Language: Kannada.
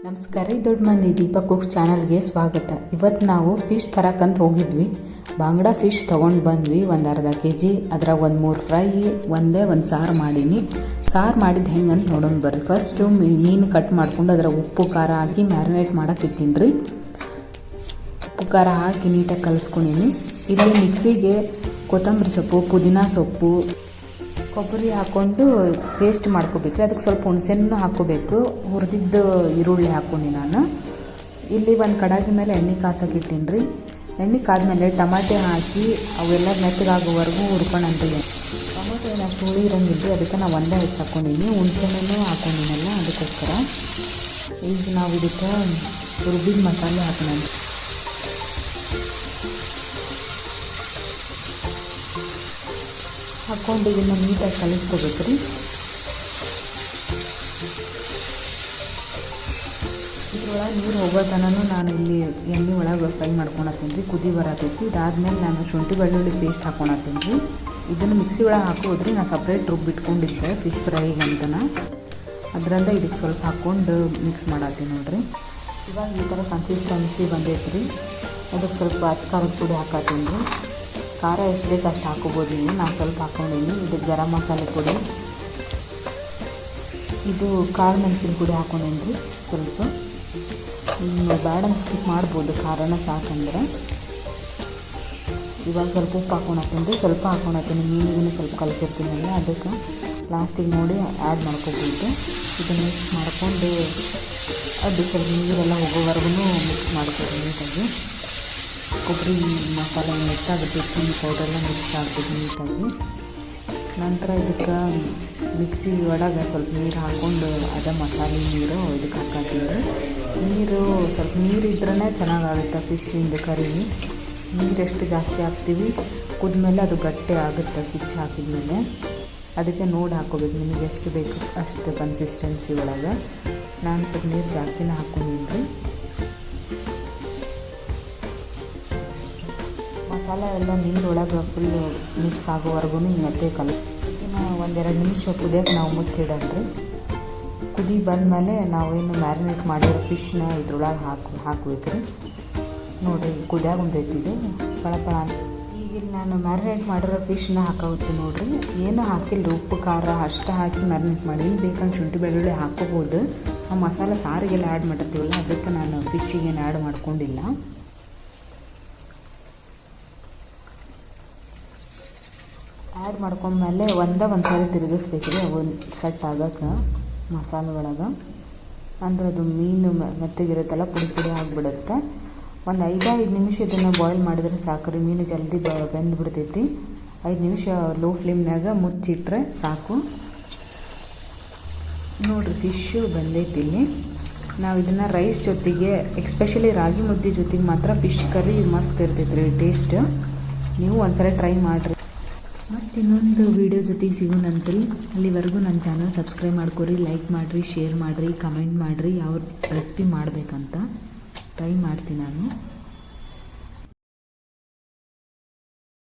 ನಮಸ್ಕಾರ ರೀ, ದೊಡ್ಡ ಮಂದಿ ದೀಪಕ್ ಕುಕ್ಸ್ ಚಾನಲ್ಗೆ ಸ್ವಾಗತ. ಇವತ್ತು ನಾವು ಫಿಶ್ ತರಕಂತ ಹೋಗಿದ್ವಿ. ಬಾಂಗ್ಡಾ ಫಿಶ್ ತೊಗೊಂಡು ಬಂದ್ವಿ, ಒಂದು ಅರ್ಧ kg. ಅದ್ರಾಗ ಒಂದು 3 ಫ್ರೈ, ಒಂದು ಸಾರು ಮಾಡೀನಿ. ಸಾರು ಮಾಡಿದ್ದು ಹೆಂಗಂತ ನೋಡೋಣ ಬರ್ರಿ. ಫಸ್ಟು ಮೀನು ಕಟ್ ಮಾಡ್ಕೊಂಡು ಅದ್ರಾಗ ಉಪ್ಪು ಖಾರ ಹಾಕಿ ಮ್ಯಾರಿನೇಟ್ ಮಾಡಕ್ಕೆ ಇಟ್ಟಿನಿ ರೀ. ಉಪ್ಪು ಖಾರ ಹಾಕಿ ನೀಟಾಗಿ ಕಲಿಸ್ಕೊಂಡಿನಿ. ಇಲ್ಲಿ ಮಿಕ್ಸಿಗೆ ಕೊತ್ತಂಬರಿ ಸೊಪ್ಪು, ಪುದೀನ ಸೊಪ್ಪು, ಕೊಬ್ಬರಿ ಹಾಕ್ಕೊಂಡು ಪೇಸ್ಟ್ ಮಾಡ್ಕೋಬೇಕು. ಅದಕ್ಕೆ ಸ್ವಲ್ಪ ಹುಣಸೆಹಣ್ಣು ಹಾಕ್ಕೋಬೇಕು. ಹುರಿದಿದ್ದು ಈರುಳ್ಳಿ ಹಾಕ್ಕೊಂಡು ನಾನು ಇಲ್ಲಿ ಒಂದು ಕಡಾಯಿ ಮೇಲೆ ಎಣ್ಣೆ ಕಾಸಕ್ಕೆ ಇಟ್ಟೀನಿ ರೀ. ಎಣ್ಣೆ ಕಾದ್ಮೇಲೆ ಟಮಾಟೆ ಹಾಕಿ ಅವೆಲ್ಲ ಮೆತ್ತಗಾಗೋವರೆಗೂ ಹುರ್ಕೊಂಡ್ರಿ. ಟೊಮಾಟೊ ಅಷ್ಟು ಹುಳಿ ಇರೋಂಗಿಲ್ಲ, ಅದಕ್ಕೆ ನಾವು ಒಂದೇ ಹೆಚ್ಚು ಹಾಕ್ಕೊಂಡಿನಿ. ಹುಣಸೆಹಣ್ಣು ಹಾಕ್ಕೊಂಡಿನಲ್ಲ, ಅದಕ್ಕೋಸ್ಕರ ಈಗ ನಾವು ಇದಕ್ಕೆ ರುಬ್ಬಿದ ಮಸಾಲೆ ಹಾಕೋಣ. ಹಾಕ್ಕೊಂಡು ಇದನ್ನು ನೀಟಾಗಿ ಕಲಿಸ್ಕೋಬೇಕು ರೀ. ಇದ್ರೊಳಗೆ ನೀರು ಹೋಗೋ ತನೂ ನಾನು ಇಲ್ಲಿ ಎಣ್ಣೆ ಒಳಗೆ ಫ್ರೈ ಮಾಡ್ಕೊಳತ್ತೀನಿ ರೀ. ಕುದಿ ಬರತೈತಿ. ಇದಾದ್ಮೇಲೆ ನಾನು ಶುಂಠಿ ಬೆಳ್ಳುಳ್ಳಿ ಪೇಸ್ಟ್ ಹಾಕ್ಕೊಳತ್ತೀನಿ ರೀ. ಇದನ್ನು ಮಿಕ್ಸಿ ಒಳಗೆ ಹಾಕೋದ್ರಿ. ನಾನು ಸಪ್ರೇಟ್ ರುಬ್ಬಿಟ್ಕೊಂಡಿದ್ದೆ ಫಿಶ್ ಫ್ರೈಗಂತನ. ಅದರಿಂದ ಇದಕ್ಕೆ ಸ್ವಲ್ಪ ಹಾಕ್ಕೊಂಡು ಮಿಕ್ಸ್ ಮಾಡತ್ತೀನಿ ನೋಡಿರಿ. ಇವಾಗ ಈ ಥರ ಕನ್ಸಿಸ್ಟೆನ್ಸಿ ಬಂದೈತೆ ರೀ. ಅದಕ್ಕೆ ಸ್ವಲ್ಪ ಅಚ್ಕಾರದ ಪುಡಿ ಹಾಕತ್ತೀನಿ ರೀ. ಖಾರ ಎಷ್ಟು ಬೇಕು ಅಷ್ಟು ಹಾಕೋಬೋದು ನೀವು. ನಾನು ಸ್ವಲ್ಪ ಹಾಕ್ಕೊಂಡಿನಿ. ಇದಕ್ಕೆ ಗರಂ ಮಸಾಲೆ ಪುಡಿ, ಇದು ಕಾಳು ಮೆಣಸಿನ ಪುಡಿ ಹಾಕ್ಕೊಂಡೇನಿ ರೀ. ಸ್ವಲ್ಪ ಬ್ಯಾಡನ್ನು ಸ್ಕಿಪ್ ಮಾಡ್ಬೋದು, ಖಾರನ ಸಾಕಂದ್ರೆ. ಇವಾಗ ಸ್ವಲ್ಪ ಉಪ್ಪು ಹಾಕ್ಕೊಳತ್ತೀನಿ ರೀ. ಸ್ವಲ್ಪ ಹಾಕ್ಕೊಳತ್ತೀನಿ, ಮೀನಿಗೂ ಸ್ವಲ್ಪ ಕಲಸಿರ್ತೀನಲ್ಲ, ಅದಕ್ಕೆ ಲಾಸ್ಟಿಗೆ ನೋಡಿ ಆ್ಯಡ್ ಮಾಡ್ಕೊಬೋದು. ಇದನ್ನು ಮಿಕ್ಸ್ ಮಾಡಿಕೊಂಡು ಅದು ಸ್ವಲ್ಪ ನೀರೆಲ್ಲ ಹೋಗೋವರೆಗೂ ಮಿಕ್ಸ್ ಮಾಡ್ಕೊಬೋದು ನೀಟಾಗಿ. ಕೊಬ್ಬರಿ ಮಸಾಲೆ ಮಿಕ್ಸಾಗುತ್ತೆ, ಚಿಲ್ಲಿ ಪೌಡರೆಲ್ಲ ಮಿಕ್ಸ್ ಆಗ್ತದೆ ನೀಟಾಗಿ. ನಂತರ ಇದಕ್ಕೆ ಮಿಕ್ಸಿ ಒಳಗೆ ಸ್ವಲ್ಪ ನೀರು ಹಾಕ್ಕೊಂಡು ಅದೇ ಮಸಾಲೆ ನೀರು ಇದಕ್ಕೆ ಹಾಕತ್ತೀವಿ. ನೀರು ಸ್ವಲ್ಪ ನೀರಿದ್ರೇ ಚೆನ್ನಾಗಾಗುತ್ತೆ ಫಿಶ್ಶಿಂದು ಕರಿ. ನೀರು ಎಷ್ಟು ಜಾಸ್ತಿ ಹಾಕ್ತೀವಿ ಕುದ್ಮೇಲೆ ಅದು ಗಟ್ಟಿ ಆಗುತ್ತೆ ಫಿಶ್ ಹಾಕಿದ್ಮೇಲೆ. ಅದಕ್ಕೆ ನೋಡಿ ಹಾಕ್ಕೋಬೇಕು ನಿಮಗೆ ಎಷ್ಟು ಬೇಕು ಅಷ್ಟು ಕನ್ಸಿಸ್ಟೆನ್ಸಿ ಒಳಗೆ. ನಾನು ಸ್ವಲ್ಪ ನೀರು ಜಾಸ್ತಿನೇ ಹಾಕ್ಕೊಂಡಿನಿ ರೀ. ಮಸಾಲೆ ಎಲ್ಲ ನೀರೊಳಗೆ ಫುಲ್ಲು ಮಿಕ್ಸ್ ಆಗೋವರೆಗೂ ಮತ್ತೆ ಇದನ್ನು 1-2 ನಿಮಿಷ ಕುದಿಯೋಕೆ ನಾವು ಮುಚ್ಚಿಡೋಣ್ರಿ. ಕುದಿ ಬಂದಮೇಲೆ ನಾವೇನು ಮ್ಯಾರಿನೇಟ್ ಮಾಡಿರೋ ಫಿಶ್ನ ಇದ್ರೊಳಗೆ ಹಾಕ್ಬೇಕು ರೀ. ನೋಡಿರಿ ಕುದಿಯಾಗ ಹೊಂದೈತಿದೆ ಪಳಪಳ. ಈಗ ನಾನು ಮ್ಯಾರಿನೇಟ್ ಮಾಡಿರೋ ಫಿಶ್ನ ಹಾಕೋತೀನಿ ನೋಡಿರಿ. ಏನೂ ಹಾಕಿಲ್ಲ, ಉಪ್ಪು ಖಾರ ಅಷ್ಟು ಹಾಕಿ ಮ್ಯಾರಿನೇಟ್ ಮಾಡಿ. ಬೇಕಂದ್ರೆ ಶುಂಠಿ ಬೆಳ್ಳುಳ್ಳಿ ಹಾಕೋಬೋದು. ಆ ಮಸಾಲೆ ಸಾರಿಗೆಲ್ಲ ಆ್ಯಡ್ ಮಾಡಿರ್ತೀವಲ್ಲ, ಅದಕ್ಕೆ ನಾನು ಫಿಶ್ಶಿಗೇನು ಆ್ಯಡ್ ಮಾಡ್ಕೊಂಡಿಲ್ಲ. ಆ್ಯಡ್ ಮಾಡ್ಕೊಂಡ್ಮೇಲೆ ಒಂದು ಸಾರಿ ತಿರುಗಿಸ್ಬೇಕು ರೀ, ಅವು ಸೆಟ್ ಆಗೋಕೆ ಮಸಾಲೆ ಒಳಗೆ. ಅಂದ್ರೆ ಅದು ಮೀನು ಮೆತ್ತಗಿರುತ್ತಲ್ಲ, ಪುಡಿ ಪುಡಿ ಆಗಿಬಿಡುತ್ತೆ. ಒಂದು 5 ನಿಮಿಷ ಇದನ್ನು ಬಾಯ್ಲ್ ಮಾಡಿದ್ರೆ ಸಾಕು ರೀ. ಮೀನು ಜಲ್ದಿ ಬೆಂದು ಬಿಡ್ತೈತಿ. 5 ನಿಮಿಷ ಲೋ ಫ್ಲೇಮ್ನಾಗ ಮುಚ್ಚಿಟ್ರೆ ಸಾಕು. ನೋಡಿರಿ ಫಿಶ್ಶು ಬಂದೈತಿ ಇಲ್ಲಿ. ನಾವು ಇದನ್ನು ರೈಸ್ ಜೊತೆಗೆ, ಎಕ್ಸ್ಪೆಷಲಿ ರಾಗಿ ಮುದ್ದೆ ಜೊತೆಗೆ ಮಾತ್ರ ಫಿಶ್ ಕರಿ ಮಸ್ತ್ ಇರ್ತೈತೆ ರೀ ಟೇಸ್ಟ್. ನೀವು ಒಂದ್ಸಲ ಟ್ರೈ ಮಾಡಿರಿ. ಮತ್ತು ಇನ್ನೊಂದು ವೀಡಿಯೋ ಜೊತೆಗೆ ಸಿಗೋಣಂತ್ರಿ. ಅಲ್ಲಿವರೆಗೂ ನನ್ನ ಚಾನಲ್ ಸಬ್ಸ್ಕ್ರೈಬ್ ಮಾಡ್ಕೊರಿ, ಲೈಕ್ ಮಾಡಿರಿ, ಶೇರ್ ಮಾಡಿರಿ, ಕಮೆಂಟ್ ಮಾಡಿರಿ. ಯಾವ ರೆಸಿಪಿ ಮಾಡಬೇಕಂತ ಟ್ರೈ ಮಾಡ್ತೀನಿ ನಾನು.